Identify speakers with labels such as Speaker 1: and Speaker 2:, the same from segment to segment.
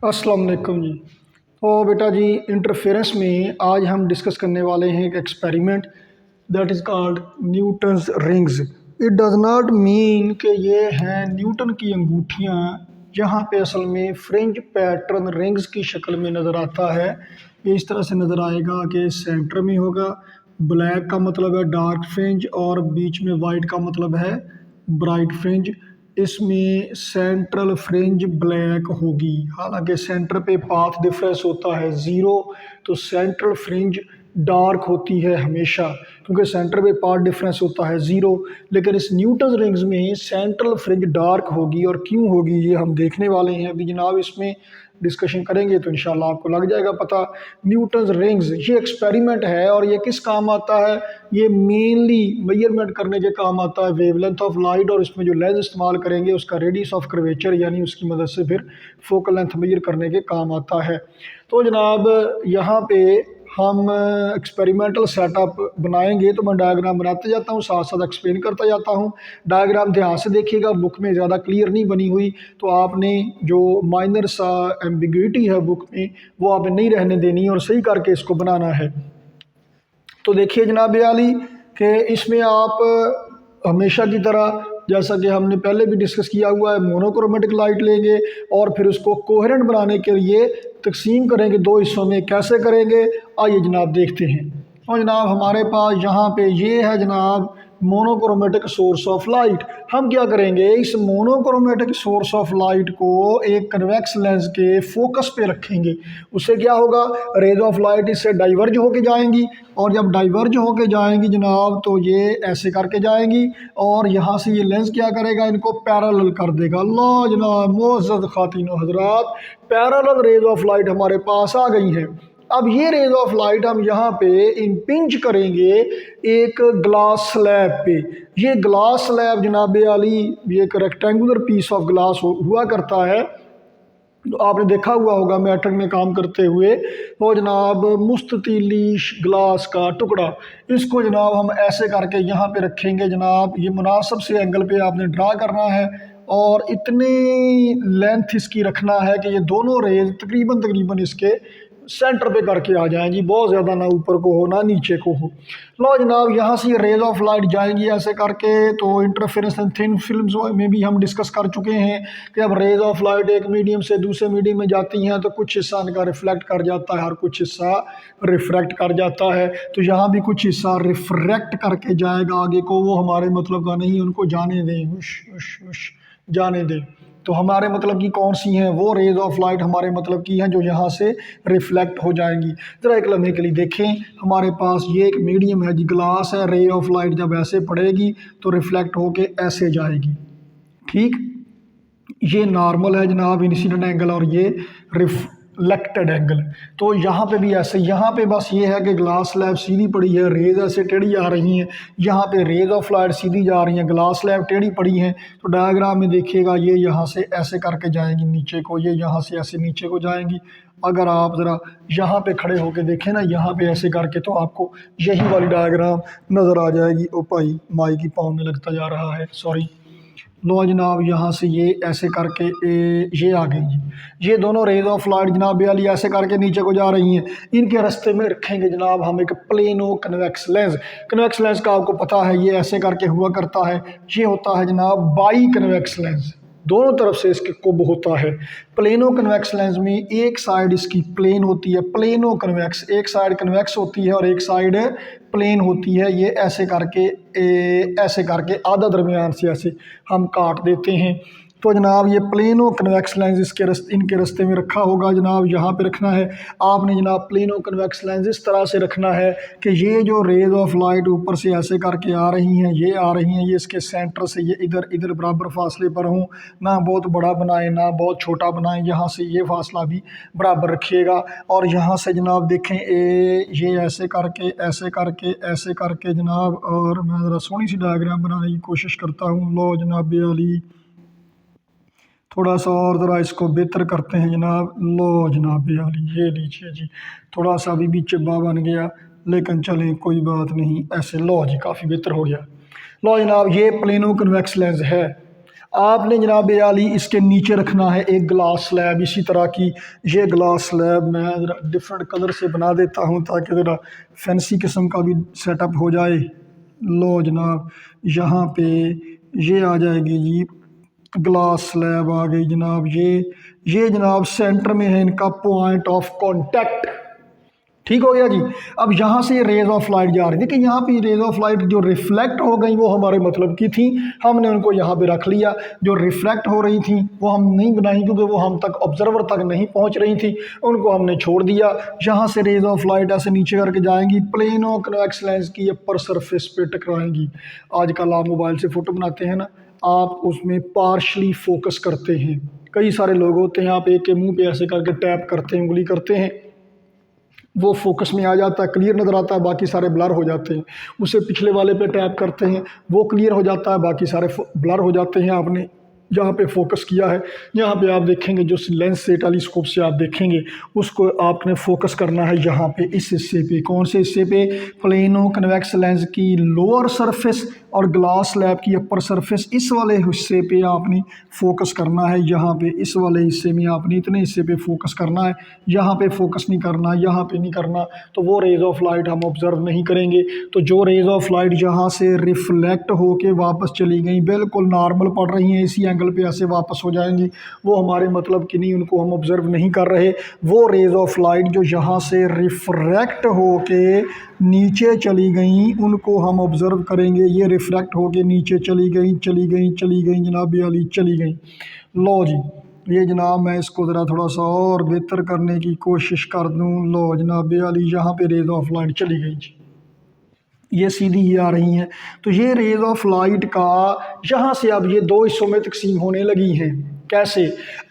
Speaker 1: अस्सलाम वालेकुम जी। तो बेटा जी, इंटरफेरेंस में आज हम डिस्कस करने वाले हैं एक experiment that is called Newton's rings. It does not mean कि ये हैं न्यूटन की अंगूठियाँ, जहाँ पे असल में फ्रिंज पैटर्न रिंग्स की शक्ल में नज़र आता है। ये इस तरह से नज़र आएगा कि सेंटर में होगा, ब्लैक का मतलब है डार्क फ्रिंज और बीच में वाइट का मतलब है ब्राइट फ्रिंज। इसमें सेंट्रल फ्रिंज ब्लैक होगी, हालांकि सेंटर पे पाथ डिफरेंस होता है ज़ीरो, तो सेंट्रल फ्रिंज डार्क होती है हमेशा, क्योंकि सेंटर पे पाथ डिफरेंस होता है ज़ीरो। लेकिन इस न्यूटन रिंग्स में सेंट्रल फ्रिंज डार्क होगी, और क्यों होगी ये हम देखने वाले हैं अभी जनाब। इसमें डिस्कशन करेंगे तो इंशाल्लाह आपको लग जाएगा पता। न्यूटन्स रिंग्स ये एक्सपेरिमेंट है, और ये किस काम आता है? ये मेनली मेजरमेंट करने के काम आता है, वेवलेंथ ऑफ लाइट, और इसमें जो लेंस इस्तेमाल करेंगे उसका रेडियस ऑफ कर्वेचर, यानी उसकी मदद से फिर फोकल लेंथ मेजर करने के काम आता है। तो जनाब यहाँ पे हम एक्सपेरिमेंटल सेटअप बनाएंगे, तो मैं डायग्राम बनाते जाता हूँ, साथ साथ एक्सप्लेन करता जाता हूँ। डायग्राम ध्यान से देखिएगा, बुक में ज़्यादा क्लियर नहीं बनी हुई, तो आपने जो माइनर सा एम्बिग्यूटी है बुक में वो आपने नहीं रहने देनी और सही करके इसको बनाना है। तो देखिए जनाब आली कि इसमें आप हमेशा की तरह, जैसा कि हमने पहले भी डिस्कस किया हुआ है, मोनोक्रोमेटिक लाइट लेंगे और फिर उसको कोहेरेंट बनाने के लिए तकसीम करेंगे दो हिस्सों में। कैसे करेंगे आइए जनाब देखते हैं। और जनाब हमारे पास यहाँ पे ये है जनाब मोनोक्रोमेटिक सोर्स ऑफ लाइट। हम क्या करेंगे, इस मोनोक्रोमेटिक सोर्स ऑफ लाइट को एक कन्वेक्स लेंस के फोकस पे रखेंगे। उससे क्या होगा, रेज ऑफ लाइट इससे डाइवर्ज होके जाएंगी, और जब डाइवर्ज होके जाएंगी जनाब तो ये ऐसे करके जाएंगी, और यहाँ से ये लेंस क्या करेगा, इनको पैरेलल कर देगा। अल्लाह जनाब मोअज़्ज़ज़ ख़ातिनो हज़रात, पैरेलल रेज ऑफ लाइट हमारे पास आ गई है। अब ये रेज ऑफ लाइट हम यहाँ पे इम्पिंज करेंगे एक ग्लास स्लैब पे। ये ग्लास स्लैब जनाब आली ये एक रेक्टेंगुलर पीस ऑफ ग्लास हुआ करता है, तो आपने देखा हुआ होगा मैट्रिक में काम करते हुए। तो जनाब मुस्ततीली ग्लास का टुकड़ा, इसको जनाब हम ऐसे करके यहाँ पे रखेंगे जनाब। ये मुनासिब से एंगल पे आपने ड्रा करना है, और इतनी लेंथ इसकी रखना है कि ये दोनों रेज तकरीबन तकरीबन इसके सेंटर पे करके आ जाएंगी, बहुत ज़्यादा ना ऊपर को हो ना नीचे को हो। लो जनाब यहाँ से ये रेज ऑफ लाइट जाएंगी ऐसे करके। तो इंटरफेरेंस एंड थिन फिल्म्स में भी हम डिस्कस कर चुके हैं कि अब रेज ऑफ लाइट एक मीडियम से दूसरे मीडियम में जाती हैं तो कुछ हिस्सा इनका रिफ्लेक्ट कर जाता है और कुछ हिस्सा रिफ्रैक्ट कर जाता है। तो यहाँ भी कुछ हिस्सा रिफ्रैक्ट करके जाएगा आगे को, वो हमारे मतलब का नहीं, उनको जाने दें, उश उश उश जाने दें। तो हमारे मतलब की कौन सी हैं, वो रेज ऑफ लाइट हमारे मतलब की हैं जो यहाँ से रिफ्लेक्ट हो जाएंगी। ज़रा एक लम्हे के लिए देखें, हमारे पास ये एक मीडियम है जी, ग्लास है। रे ऑफ लाइट जब ऐसे पड़ेगी तो रिफ्लेक्ट होके ऐसे जाएगी, ठीक। ये नॉर्मल है जनाब इंसिडेंट एंगल, और ये रिफ्लेक्टेड एंगल। तो यहाँ पे भी ऐसे, यहाँ पे बस ये है कि ग्लास स्लैब सीधी पड़ी है, रेज ऐसे टेढ़ी आ रही हैं। यहाँ पे रेज ऑफ लाइट सीधी जा रही हैं, ग्लास स्लैब टेढ़ी पड़ी हैं। तो डायग्राम में देखिएगा ये यहाँ से ऐसे करके जाएंगी नीचे को, ये यहाँ से ऐसे नीचे को जाएंगी। अगर आप ज़रा यहाँ पे खड़े होके देखें ना, यहाँ पे ऐसे करके, तो आपको यही वाली डायग्राम नज़र आ जाएगी। ओ भाई माई की पाँव में लगता जा रहा है, सॉरी। लो जनाब यहाँ से ये ऐसे करके ये आ गई जी। ये दोनों रेज ऑफ लाइट जनाब वाली ऐसे करके नीचे को जा रही हैं। इनके रास्ते में रखेंगे जनाब हम एक plano convex lens. Convex lens का आपको पता है ये ऐसे करके हुआ करता है। ये होता है जनाब बाई कन्वेक्स लेंस, दोनों तरफ से इसके कुब होता है। प्लेनो कन्वेक्स लेंस में एक साइड इसकी प्लेन होती है, प्लेनो कन्वेक्स, एक साइड कन्वेक्स होती है और एक साइड प्लेन होती है। ये ऐसे करके आधा दरमियान से ऐसे हम काट देते हैं। तो जनाब ये प्लेनो कन्वेक्स लेंस इनके रास्ते में रखा होगा जनाब, यहाँ पे रखना है आपने जनाब। प्लेनो कन्वेक्स लेंस इस तरह से रखना है कि ये जो रेज ऑफ लाइट ऊपर से ऐसे करके आ रही हैं, ये आ रही हैं, ये इसके सेंटर से ये इधर इधर बराबर फासले पर हों, ना बहुत बड़ा बनाएं ना बहुत छोटा बनाएं। यहाँ से ये फासला भी बराबर रखिएगा। और यहाँ से जनाब देखें ये ऐसे करके ऐसे करके ऐसे करके जनाब, और मैं ज़रा सोहनी सी डायग्राम बनाने की कोशिश करता हूँ। लो जनाब अली थोड़ा सा और ज़रा इसको बेहतर करते हैं जनाब। लो जनाब अली ये लीजिए जी, थोड़ा सा अभी भी चिब्बा बन गया, लेकिन चलें कोई बात नहीं, ऐसे लो जी काफ़ी बेहतर हो गया। लो जनाब ये प्लेनो कन्वेक्स लेंस है। आपने जनाब आली इसके नीचे रखना है एक ग्लास स्लैब इसी तरह की। ये ग्लास स्लैब मैं ज़रा डिफरेंट कलर से बना देता हूँ ताकि ज़रा फैंसी किस्म का भी सेटअप हो जाए। लो जनाब, यहाँ पे ये आ जाएगी जी, ग्लास स्लैब आ गई जनाब। ये जनाब सेंटर में है इनका पॉइंट ऑफ कांटेक्ट। ठीक हो गया जी। अब यहाँ से रेज ऑफ लाइट जा रही है, देखिए यहाँ पे रेज ऑफ लाइट जो रिफ्लेक्ट हो गई वो हमारे मतलब की थी, हमने उनको यहाँ पे रख लिया। जो रिफ्लेक्ट हो रही थी वो हम नहीं बनाई क्योंकि वो हम तक ऑब्जर्वर तक नहीं पहुँच रही थी, उनको हमने छोड़ दिया। यहाँ से रेज ऑफ लाइट ऐसे नीचे करके जाएंगी, प्लेनो कन्वेक्स लेंस की अपर सरफेस पे टकराएंगी। आजकल आप मोबाइल से फ़ोटो बनाते हैं ना, आप उसमें पार्शली फोकस करते हैं। कई सारे लोग होते हैं, आप एक के मुँह पर ऐसे करके टैप करते हैं, उंगली करते हैं, वो फोकस में आ जाता है, क्लियर नज़र आता है, बाकी सारे ब्लर हो जाते हैं। उसे पिछले वाले पे टैप करते हैं, वो क्लियर हो जाता है, बाकी सारे ब्लर हो जाते हैं। आपने जहाँ पे फोकस किया है, यहाँ पे आप देखेंगे जो लेंस से टेलीस्कोप से आप देखेंगे उसको आपने फोकस करना है यहाँ पे, इस हिस्से पे। कौन से हिस्से पे? प्लेनो कन्वेक्स लेंस की लोअर सरफेस और ग्लास स्लैब की अपर सरफेस, इस वाले हिस्से पे आपने फोकस करना है। यहाँ पे इस वाले हिस्से में आपने इतने हिस्से पे फोकस करना है, यहाँ पे फोकस नहीं करना, यहाँ पे नहीं करना, तो वो रेज ऑफ लाइट हम ऑब्जर्व नहीं करेंगे। तो जो रेज ऑफ लाइट जहाँ से रिफ्लेक्ट होके वापस चली गई, बिल्कुल नॉर्मल पड़ रही हैं, इसी एंगल पे ऐसे वापस हो जाएंगी, वो हमारे मतलब की नहीं, उनको हम ऑब्जर्व नहीं कर रहे। वो रेज ऑफ लाइट जो यहाँ से रिफ्रैक्ट होके नीचे चली गई उनको हम ऑब्जर्व करेंगे। ये रिफ्रैक्ट होके नीचे चली गई जनाब अली, चली गई। लो जी, ये जनाब मैं इसको ज़रा थोड़ा सा और बेहतर करने की कोशिश कर दूँ। लो जनाब अली, यहाँ पे रेज ऑफ लाइट चली गई जी, ये सीधी ही आ रही हैं। तो ये रेज ऑफ लाइट का यहाँ से अब ये दो हिस्सों में तकसीम होने लगी हैं। कैसे?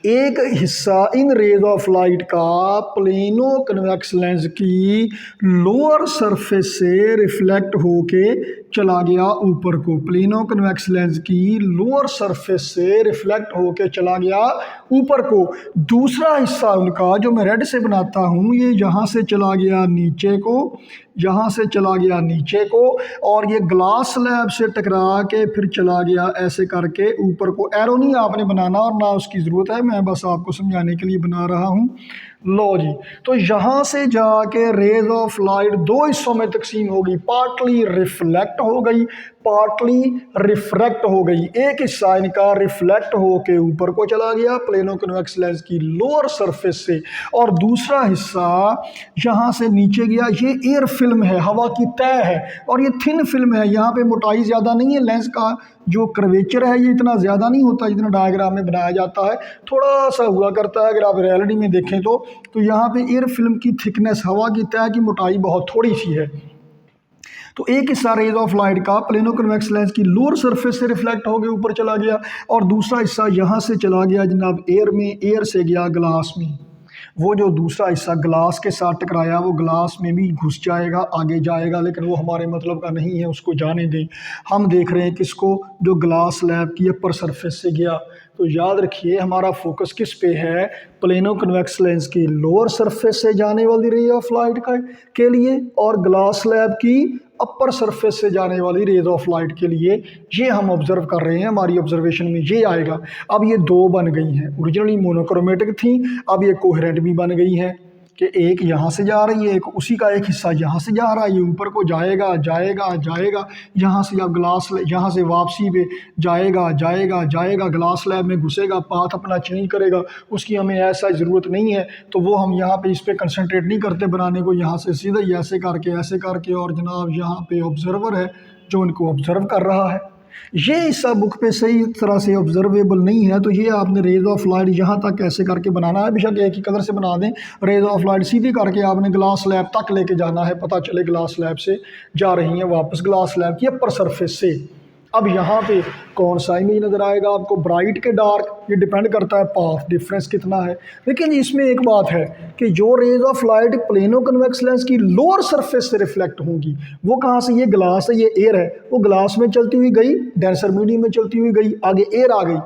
Speaker 1: एक हिस्सा इन रेज ऑफ लाइट का प्लेनो कन्वेक्स लेंस की लोअर सरफेस से रिफ्लेक्ट होके चला गया ऊपर को, प्लेनो कन्वेक्स लेंस की लोअर सरफेस से रिफ्लेक्ट होके चला गया ऊपर को। दूसरा हिस्सा उनका जो मैं रेड से बनाता हूँ, ये यहाँ से चला गया नीचे को, यहाँ से चला गया नीचे को, और ये ग्लास स्लैब से टकरा के फिर चला गया ऐसे करके ऊपर को। एरो नहीं आपने बनाना और ना उसकी ज़रूरत है, मैं बस आपको समझाने के लिए बना रहा हूँ। लो जी, तो यहाँ से जाके रेज ऑफ लाइट दो हिस्सों में तकसीम होगी, पार्टली रिफ्लेक्ट हो गई, पार्टली रिफ्रैक्ट हो गई। एक हिस्सा इनका रिफ्लेक्ट होके ऊपर को चला गया प्लेनो कन्वेक्स लेंस की लोअर सरफेस से, और दूसरा हिस्सा यहाँ से नीचे गया। ये एयर फिल्म है, हवा की तह है, और ये थिन फिल्म है, यहाँ पे मोटाई ज़्यादा नहीं है, लेंस का जो कर्वेचर है ये इतना ज़्यादा नहीं होता जितना डायग्राम में बनाया जाता है, थोड़ा सा हुआ करता है। अगर आप रियलिटी में देखें तो यहाँ पे एयर फिल्म की थिकनेस, हवा की तह की मोटाई बहुत थोड़ी सी है। तो एक हिस्सा रेज ऑफ लाइट का प्लेनो कन्वेक्स लेंस की लोअर सरफेस से रिफ्लेक्ट होकर ऊपर चला गया, और दूसरा हिस्सा यहाँ से चला गया जनाब एयर में, एयर से गया ग्लास में। वो जो दूसरा हिस्सा ग्लास के साथ टकराया वो ग्लास में भी घुस जाएगा, आगे जाएगा, लेकिन वो हमारे मतलब का नहीं है, उसको जाने दें। हम देख रहे हैं किसको, जो ग्लास स्लैब की अपर सरफेस से गया। तो याद रखिए हमारा फोकस किस पे है, प्लेनो कन्वेक्स लेंस की लोअर सरफेस से जाने वाली रे ऑफ लाइट के लिए, और ग्लास स्लैब की अपर सरफेस से जाने वाली रेज ऑफ लाइट के लिए। ये हम ऑब्जर्व कर रहे हैं, हमारी ऑब्जर्वेशन में ये आएगा। अब ये दो बन गई हैं, ओरिजिनली मोनोक्रोमेटिक थी, अब ये कोहेरेंट भी बन गई हैं कि एक यहाँ से जा रही है, एक उसी का एक हिस्सा यहाँ से जा रहा है, ये ऊपर को जाएगा जाएगा जाएगा, यहाँ से अब ग्लास, यहाँ से वापसी पे जाएगा जाएगा जाएगा, ग्लास स्लैब में घुसेगा, पाथ अपना चेंज करेगा, उसकी हमें ऐसा ज़रूरत नहीं है। तो वो हम यहाँ पे इस पर कंसंट्रेट नहीं करते बनाने को, यहाँ से सीधा ही ऐसे करके, और जनाब यहाँ पे ऑब्जर्वर है जो इनको ऑब्जर्व कर रहा है। ये हिस्सा बुक पे सही तरह से ऑब्जर्वेबल नहीं है, तो ये आपने रेज ऑफ लाइट यहाँ तक ऐसे करके बनाना है। बेशक एक ही कलर से बना दें, रेज ऑफ लाइट सीधी करके आपने ग्लास स्लैब तक लेके जाना है, पता चले ग्लास स्लैब से जा रही हैं वापस ग्लास स्लैब की अपर सरफेस से। अब यहाँ पे कौन सा इमेज नज़र आएगा आपको, ब्राइट के डार्क, ये डिपेंड करता है पाथ डिफरेंस कितना है। लेकिन इसमें एक बात है कि जो rays of light plano convex lens की लोअर सरफेस से रिफ्लेक्ट होंगी, वो कहाँ से, ये ग्लास है, ये एयर है, वो ग्लास में चलती हुई गई, डेंसर मीडियम में चलती हुई गई, आगे एयर आ गई,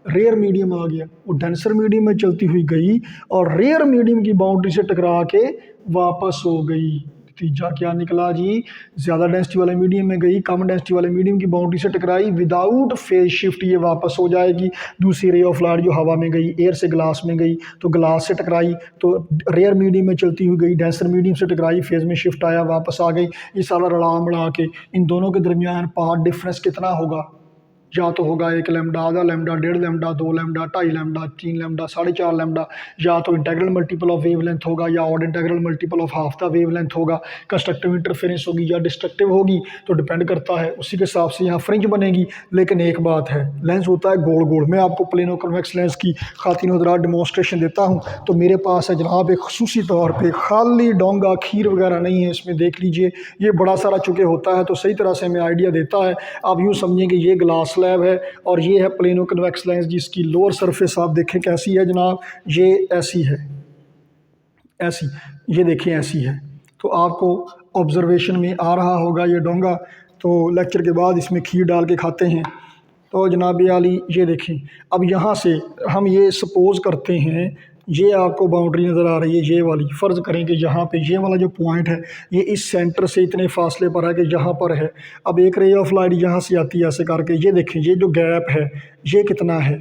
Speaker 1: रेयर मीडियम आ गया, वो डेंसर मीडियम में चलती हुई गई और रेयर मीडियम की बाउंड्री से टकरा के वापस हो गई। नतीजा क्या निकला जी, ज़्यादा डेंसिटी वाले मीडियम में गई, कम डेंसिटी वाले मीडियम की बाउंड्री से टकराई, विदाउट फेज शिफ्ट ये वापस हो जाएगी। दूसरी रे ऑफ लाइट जो हवा में गई, एयर से ग्लास में गई तो ग्लास से टकराई तो रेयर मीडियम में चलती हुई गई, डेंसर मीडियम से टकराई, फेज में शिफ्ट आया, वापस आ गई। ये सारा रला मिला के इन दोनों के दरमियान पाथ डिफरेंस कितना होगा, या तो होगा 1 लैम्डा, आधा lambda, 1.5 lambda, 2 lambda, 2.5 lambda, 3 lambda, 4.5 lambda, या तो इंटेग्रल मल्टीपल ऑफ वेवलेंथ होगा या odd integral multiple of half the wavelength होगा। कंस्ट्रक्टिव इंटरफेरेंस होगी या डिस्ट्रक्टिव होगी तो डिपेंड करता है, उसी के हिसाब से यहाँ फ्रिंज बनेगी। लेकिन एक बात है, लेंस होता है गोल गोल। मैं आपको प्लेनो कन्वेक्स लेंस की खातिन हज़रात डेमोन्स्ट्रेशन देता हूँ। तो मेरे पास है जनाब एक खसूसी तौर पर खाली डोंगा खीर वगैरह नहीं है, इसमें देख लीजिए ये बड़ा सारा चुके होता है तो सही तरह से हमें आइडिया देता है। आप यूँ समझेंगे ये ग्लास स्लैब है और ये है प्लेनो कन्वेक्स लेंस जिसकी लोअर सरफेस आप देखें कैसी है जनाब, ये ऐसी है, ऐसी, ये देखें ऐसी है। तो आपको ऑब्जर्वेशन में आ रहा होगा ये डोंगा। तो लेक्चर के बाद इसमें खीर डाल के खाते हैं। तो जनाब आली ये देखें, अब यहाँ से हम ये सपोज़ करते हैं ये आपको बाउंड्री नज़र आ रही है ये वाली, फ़र्ज़ करें कि यहाँ पे ये वाला जो पॉइंट है ये इस सेंटर से इतने फासले पर है कि यहाँ पर है। अब एक रे ऑफ लाइट यहाँ से आती है ऐसे करके, ये देखें ये जो गैप है ये कितना है,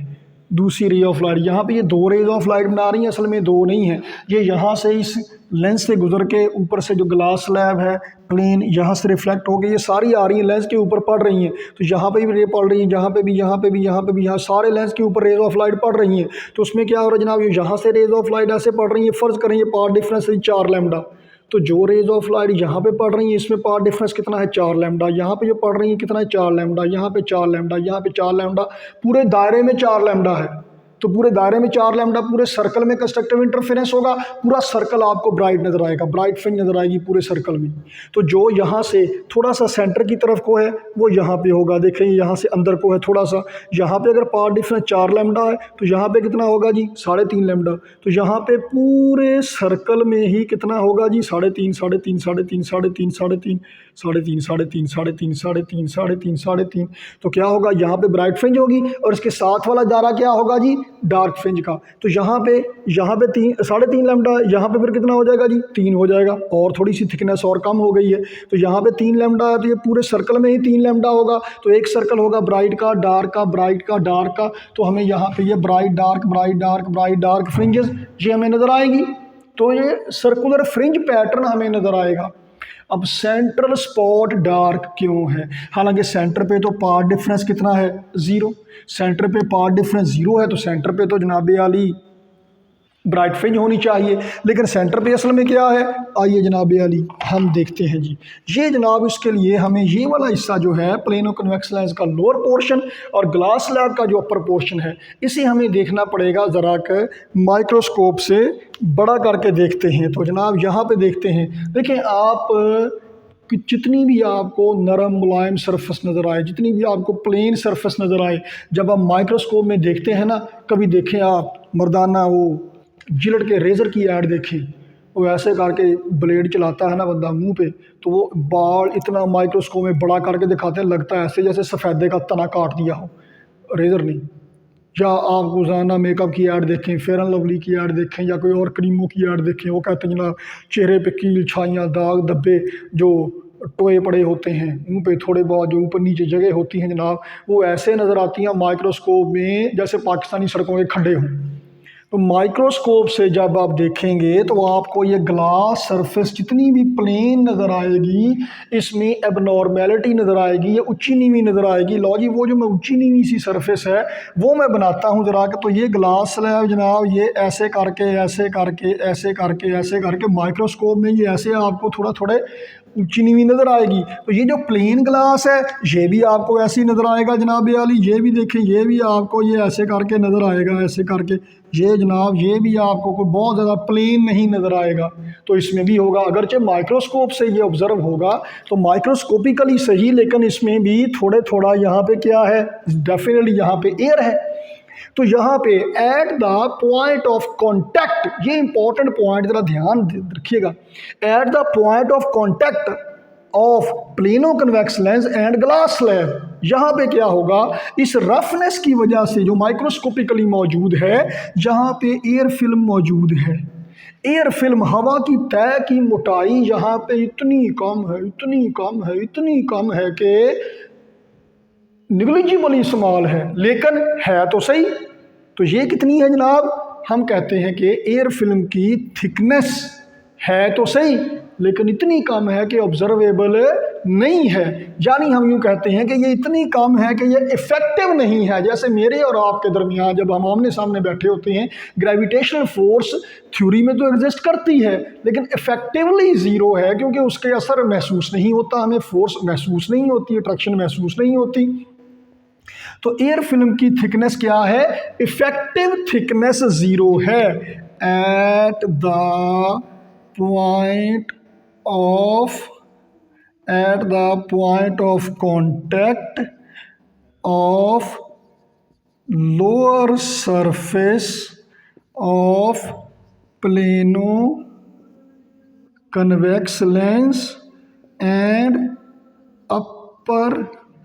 Speaker 1: दूसरी रे ऑफ लाइट यहाँ पे ये 2 रेज ऑफ लाइट बना रही हैं, असल में 2 नहीं है। ये यहाँ से इस लेंस से गुजर के ऊपर से जो ग्लास स्लैब है प्लेन यहाँ से रिफ्लेक्ट हो गई, ये सारी आ रही हैं लेंस के ऊपर पड़ रही हैं। तो यहाँ पे भी रे पड़ रही है, यहाँ पे भी, यहाँ पे भी, यहाँ पे भी, यहाँ सारे लेंस के ऊपर रेज ऑफ लाइट पड़ रही हैं। तो उसमें क्या हो रहा है जनाब, ये यहाँ से रेज ऑफ लाइट ऐसे पड़ रही है, फ़र्ज़ करें ये पाथ डिफरेंस है 4 लैम्डा। तो जो रेज ऑफ लाइट यहाँ पे पड़ रही है इसमें पाथ डिफरेंस कितना है 4 लैम्डा, यहाँ पे जो पड़ रही है कितना है 4 लैम्डा, यहाँ पे 4 लैम्डा, यहाँ पे 4 लैम्डा, पूरे दायरे में 4 लैम्डा है। तो पूरे दायरे में 4 लैम्डा, पूरे सर्कल में कंस्ट्रक्टिव इंटरफेरेंस होगा, पूरा सर्कल आपको ब्राइट नज़र आएगा, ब्राइट फ्रिंज नज़र आएगी पूरे सर्कल में। तो जो यहाँ से थोड़ा सा सेंटर की तरफ को है वो यहाँ पे होगा, देखें यहाँ से अंदर को है थोड़ा सा, यहाँ पे अगर पाथ डिफरेंस 4 लैम्डा है तो यहाँ पे कितना होगा जी 3.5 लैम्डा। तो यहाँ पे पूरे सर्कल में ही कितना होगा जी 3.5, 3.5, 3.5, 3.5, 3.5, 3.5, 3.5, 3.5, 3.5, 3.5, 3.5। तो क्या होगा यहाँ पे ब्राइट फ्रिंज होगी और इसके साथ वाला दायरा क्या होगा जी डार्क फ्रिंज का। तो यहाँ पे 3.5 लैम्डा, यहाँ पे फिर कितना हो जाएगा जी 3 हो जाएगा, और थोड़ी सी थिकनेस और कम हो गई है। तो यहाँ पे 3 लैम्डा है तो ये पूरे सर्कल में ही 3 लैम्डा होगा। तो एक सर्कल होगा ब्राइट का, डार्क का, ब्राइट का, डार्क का। तो हमें यहाँ पे ये bright dark, bright dark, bright dark fringes ये हमें नज़र आएगी। तो ये सर्कुलर फ्रिंज पैटर्न हमें नज़र आएगा। अब सेंट्रल स्पॉट डार्क क्यों है, हालांकि सेंटर पे तो पाथ डिफरेंस कितना है 0, सेंटर पे पाथ डिफरेंस 0 है तो सेंटर पे तो जनाब आली ब्राइट फ्रिंज होनी चाहिए, लेकिन सेंटर पे असल में क्या है, आइए जनाब आली हम देखते हैं जी। ये जनाब इसके लिए हमें ये वाला हिस्सा जो है प्लेनो कन्वेक्स लेंस का लोअर पोर्शन और ग्लास स्लैब का जो अपर पोर्शन है इसे हमें देखना पड़ेगा ज़रा कर माइक्रोस्कोप से बड़ा करके देखते हैं। तो जनाब यहाँ पे देखते हैं, देखें आप कि जितनी भी आपको नरम मुलायम सरफेस नज़र आए, जितनी भी आपको प्लेन सरफेस नज़र आए, जब आप माइक्रोस्कोप में देखते हैं ना, कभी देखें आप मर्दाना वो जिलेट के रेज़र की ऐड देखें, वो ऐसे करके ब्लेड चलाता है ना बंदा मुंह पे, तो वो बाल इतना माइक्रोस्कोप में बड़ा करके दिखाते हैं, लगता है ऐसे जैसे सफ़ेदे का तना काट दिया हो, रेज़र नहीं। या आप रोज़ाना मेकअप की ऐड देखें, फेयर एंड लवली की ऐड देखें या कोई और क्रीमों की ऐड देखें, वो कहते हैं जनाब चेहरे पे कील छाइयाँ दाग धब्बे जो टोए पड़े होते हैं मुंह पे, थोड़े बहुत जो ऊपर नीचे जगह होती हैं जनाब, वो ऐसे नज़र आती हैं माइक्रोस्कोप में जैसे पाकिस्तानी सड़कों के खड्डे हों। तो माइक्रोस्कोप से जब आप देखेंगे तो आपको ये ग्लास सरफेस जितनी भी प्लेन नज़र आएगी इसमें एबनॉर्मेलिटी नज़र आएगी, ये ऊंची नीवी नज़र आएगी। लो जी वो जो मैं ऊंची नीवी सी सरफेस है वो मैं बनाता हूँ ज़रा के। तो ये ग्लास स्लैब जनाब ये ऐसे करके ऐसे करके ऐसे करके ऐसे करके माइक्रोस्कोप में ये ऐसे आपको थोड़े ऊंची नीवी नज़र आएगी। तो ये जो प्लेन ग्लास है ये भी आपको ऐसी नज़र आएगा जनाब आली, ये भी देखें ये भी आपको ये ऐसे करके नज़र आएगा, ऐसे करके ये जनाब ये भी आपको कोई बहुत ज़्यादा प्लेन नहीं नज़र आएगा। तो इसमें भी होगा, अगरचे माइक्रोस्कोप से ये ऑब्ज़र्व होगा तो माइक्रोस्कोपिकली सही, लेकिन इसमें भी थोड़ा यहाँ पे क्या है, डेफिनेटली यहाँ पे एयर है। तो यहाँ पे at the point of contact, ये इंपॉर्टेंट पॉइंट ज़रा ध्यान रखिएगा, at the point of contact of plano convex lens and glass slab, यहाँ पे क्या होगा, इस रफनेस की वजह से जो माइक्रोस्कोपिकली मौजूद है यहाँ पे एयर फिल्म मौजूद है। एयर फिल्म, हवा की तय की मोटाई यहाँ पे इतनी कम है, इतनी कम है, इतनी कम है कि निग्लिजिबल इस्तेमाल है, लेकिन है तो सही। तो ये कितनी है जनाब, हम कहते हैं कि एयर फिल्म की थिकनेस है तो सही लेकिन इतनी कम है कि ऑब्जर्वेबल नहीं है। यानी हम यूँ कहते हैं कि ये इतनी कम है कि ये इफेक्टिव नहीं है। जैसे मेरे और आपके दरमियान जब हम आमने सामने बैठे होते हैं, ग्रेविटेशनल फोर्स थ्योरी में तो एग्जिस्ट करती है लेकिन इफेक्टिवली ज़ीरो है, क्योंकि उसके असर महसूस नहीं होता, हमें फोर्स महसूस नहीं होती, अट्रैक्शन महसूस नहीं होती। तो एयर फिल्म की थिकनेस क्या है, इफेक्टिव थिकनेस ज़ीरो है at the point of contact of lower surface of plano convex lens and upper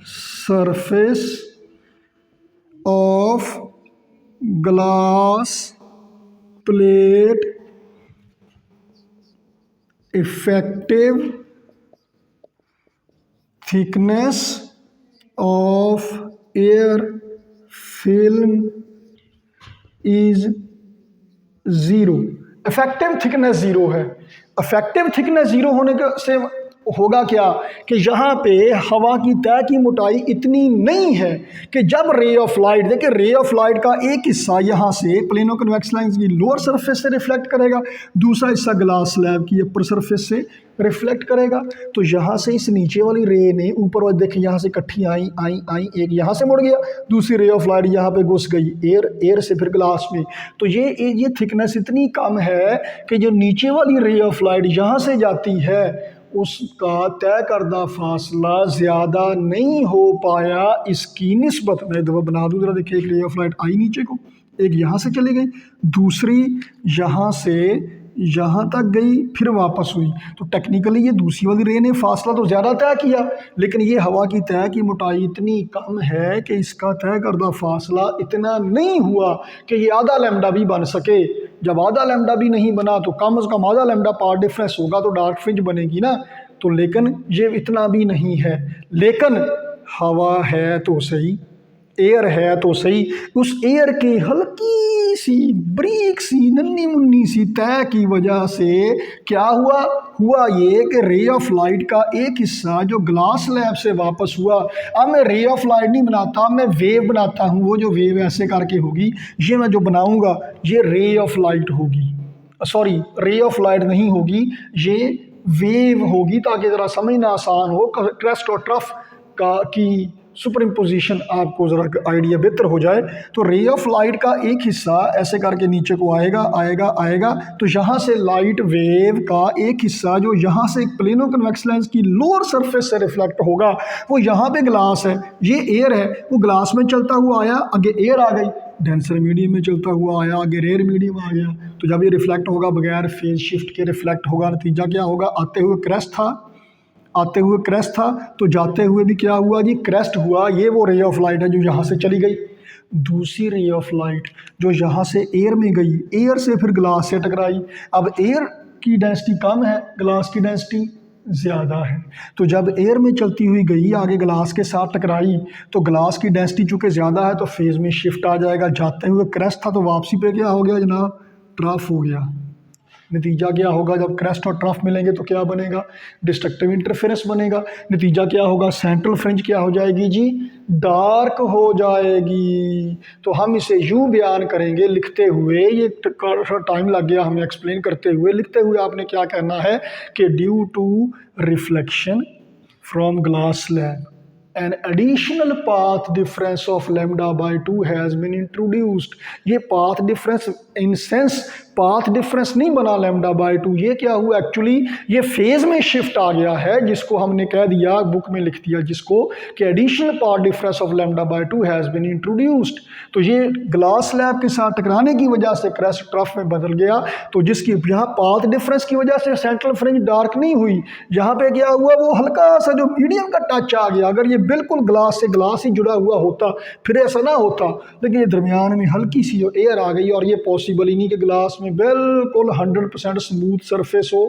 Speaker 1: surface of glass plate effective thickness of air film is zero. Effective thickness zero है। Effective thickness zero होने के से होगा क्या कि यहाँ पे हवा की तय की मोटाई इतनी नहीं है कि जब रे ऑफ लाइट, देखिए रे ऑफ लाइट का एक हिस्सा यहाँ से प्लेनो कन्वेक्स लेंस की लोअर सरफेस से रिफ्लेक्ट करेगा, दूसरा हिस्सा ग्लास स्लैब की अपर सरफेस से रिफ्लेक्ट करेगा। तो यहाँ से इस नीचे वाली रे ने ऊपर वाली देखिए यहाँ से इकट्ठी आई आई आई, एक यहाँ से मुड़ गया, दूसरी रे ऑफ लाइट यहाँ पे घुस गई एयर से फिर ग्लास में। तो ये थिकनेस इतनी कम है कि जो नीचे वाली रे ऑफ लाइट यहाँ से जाती है उसका तय करदा फासला ज़्यादा नहीं हो पाया इसकी निस्बत। मैं दवा बना दूँ ज़रा, देखिए एक रे ऑफ लाइट आई नीचे को, एक यहाँ से चली गई, दूसरी यहाँ से यहाँ तक गई, फिर वापस हुई। तो टेक्निकली ये दूसरी वाली रे ने फासला तो ज़्यादा तय किया, लेकिन ये हवा की तय की मोटाई इतनी कम है कि इसका तय करदा फासला इतना नहीं हुआ कि ये आधा लैम्डा भी बन सके। जब आधा लैम्डा भी नहीं बना तो कम से कम आधा लैम्डा पार्ट डिफरेंस होगा तो डार्क फ्रिंज बनेगी ना। तो लेकिन ये इतना भी नहीं है, लेकिन हवा है तो सही, एयर है तो सही, उस एयर की हल्की सी ब्रीक सी नन्ही मुन्नी सी तय की वजह से क्या हुआ ये कि रे ऑफ लाइट का एक हिस्सा जो ग्लास स्लैब से वापस हुआ, अब मैं रे ऑफ लाइट नहीं बनाता, मैं वेव बनाता हूँ। वो जो वेव ऐसे करके होगी, ये मैं जो बनाऊँगा ये रे ऑफ लाइट होगी, सॉरी रे ऑफ लाइट नहीं होगी, ये वेव होगी, ताकि ज़रा समझना आसान हो, क्रेस्ट और ट्रफ का की सुपर इम्पोजिशन आपको ज़रा आइडिया बेहतर हो जाए। तो रे ऑफ लाइट का एक हिस्सा ऐसे करके नीचे को आएगा, तो यहाँ से लाइट वेव का एक हिस्सा जो यहाँ से प्लेनो कन्वेक्स लेंस की लोअर सरफेस से रिफ्लेक्ट होगा, वो यहाँ पे ग्लास है, ये एयर है, वो ग्लास में चलता हुआ आया, आगे एयर आ गई, डेंसर मीडियम में चलता हुआ आया, आगे रेयर मीडियम आ गया। तो जब ये रिफ्लेक्ट होगा बगैर फेज शिफ्ट के रिफ्लेक्ट होगा, नतीजा क्या होगा, आते हुए क्रेस्ट था, तो जाते हुए भी क्या हुआ जी, क्रेस्ट हुआ। ये वो रे ऑफ लाइट है जो यहाँ से चली गई। दूसरी रे ऑफ लाइट जो यहाँ से एयर में गई, एयर से फिर ग्लास से टकराई। अब एयर की डेंसिटी कम है, ग्लास की डेंसिटी ज़्यादा है, तो जब एयर में चलती हुई गई आगे ग्लास के साथ टकराई, तो ग्लास की डेंसिटी चूँकि ज़्यादा है तो फेज़ में शिफ्ट आ जाएगा। जाते हुए क्रेस्ट था तो वापसी पे क्या हो गया जनाब, ट्रफ हो गया। नतीजा क्या होगा, जब क्रेस्ट और ट्रफ मिलेंगे तो क्या बनेगा, डिस्ट्रक्टिव इंटरफेरेंस बनेगा। नतीजा क्या होगा, सेंट्रल फ्रिंज क्या हो जाएगी जी, डार्क हो जाएगी। तो हम इसे यूँ बयान करेंगे लिखते हुए, ये टाइम लग गया हमें एक्सप्लेन करते हुए, लिखते हुए आपने क्या कहना है कि due to reflection from glass slab an additional path difference of lambda by 2 has been introduced। ये path difference in sense path difference नहीं बना लैम्डा बाय 2, ये क्या हुआ एक्चुअली, ये फेज में शिफ्ट आ गया है, जिसको हमने कह दिया बुक में लिख दिया जिसको कि additional path difference of lambda by 2 has been introduced. तो ये ग्लास स्लैब के साथ टकराने की वजह से क्रेस्ट ट्रफ में बदल गया। तो जिसकी यहाँ पाथ डिफरेंस की वजह से सेंट्रल फ्रिंज डार्क नहीं हुई, यहाँ पे क्या हुआ, वो हल्का सा जो मीडियम का टच आ गया। अगर ये बिल्कुल ग्लास से ग्लास ही जुड़ा हुआ होता फिर ऐसा ना होता, लेकिन ये दरमियान में हल्की सी जो एयर आ गई, और ये पॉसिबल ही नहीं कि ग्लास में बिल्कुल 100% स्मूथ सरफेस हो।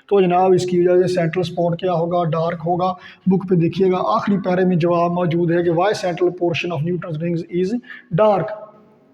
Speaker 1: तो जनाब इसकी वजह से सेंट्रल स्पॉट क्या होगा, डार्क होगा। बुक पे देखिएगा आखिरी पैरे में जवाब मौजूद है कि why central portion of Newton rings is dark.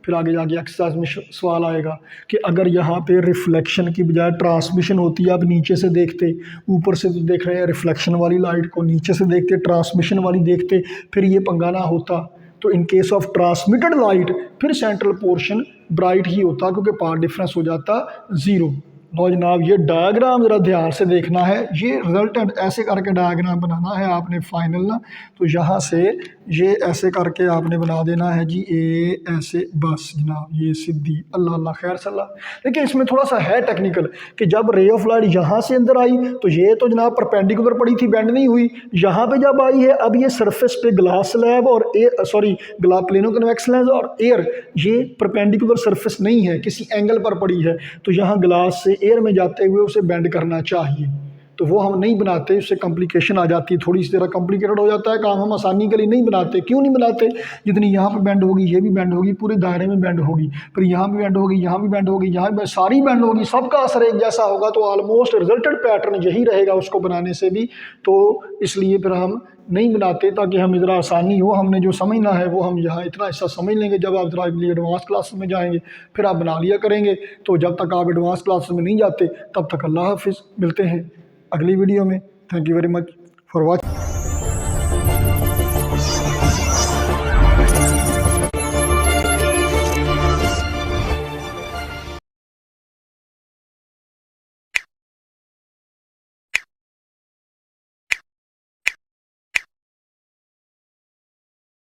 Speaker 1: फिर आगे जाके एक्सरसाइज में सवाल आएगा कि अगर यहाँ पे रिफ्लेक्शन की बजाय ट्रांसमिशन होती है, आप नीचे से देखते, ऊपर से तो देख रहे हैं रिफ्लेक्शन वाली लाइट को, नीचे से देखते ट्रांसमिशन वाली देखते, फिर ये पंगा ना होता। तो in case of transmitted light फिर सेंट्रल पोर्शन ब्राइट ही होता क्योंकि पाथ डिफरेंस हो जाता ज़ीरो। लो जनाब ये डायग्राम ज़रा ध्यान से देखना है, ये रिजल्टेंट ऐसे करके डायग्राम बनाना है आपने फाइनल ना। तो यहाँ से ये ऐसे करके आपने बना देना है जी, ए ऐसे, बस जनाब ये सीधी। अल्लाह अल्लाह खैर सल्ला। लेकिन इसमें थोड़ा सा है टेक्निकल कि जब रे ऑफ लाइट यहाँ से अंदर आई तो ये तो जनाब परपेंडिकुलर पड़ी थी, बेंड नहीं हुई। यहाँ पे जब आई है अब ये सरफेस पे ग्लास स्लैब और air, sorry glass plano convex lens और एयर, ये परपेंडिकुलर सरफेस नहीं है, किसी एंगल पर पड़ी है। तो यहाँ ग्लास से एयर में जाते हुए उसे बेंड करना चाहिए, तो वो हम नहीं बनाते, उससे कॉम्प्लिकेशन आ जाती है, थोड़ी सी तरह कॉम्प्लिकेटेड हो जाता है काम, हम आसानी के लिए नहीं बनाते। क्यों नहीं बनाते? जितनी यहाँ पे बेंड होगी ये भी बेंड होगी, पूरे दायरे में बेंड होगी, फिर यहाँ भी बेंड होगी, यहाँ भी बेंड होगी, यहाँ भी सारी बेंड होगी, सबका असर एक जैसा होगा, तो ऑलमोस्ट रिजल्टेड पैटर्न यही रहेगा उसको बनाने से भी। तो इसलिए फिर हम नहीं बनाते ताकि हम इधर आसानी हो, हमने जो समझना है वो हम यहाँ इतना हिस्सा समझ लेंगे। जब आप जरा एडवांस क्लास में जाएंगे फिर आप बना लिया करेंगे। तो जब तक आप एडवांस क्लास में नहीं जाते तब तक अल्लाह हाफिज़, मिलते हैं अगली वीडियो में। Thank you very much for watching.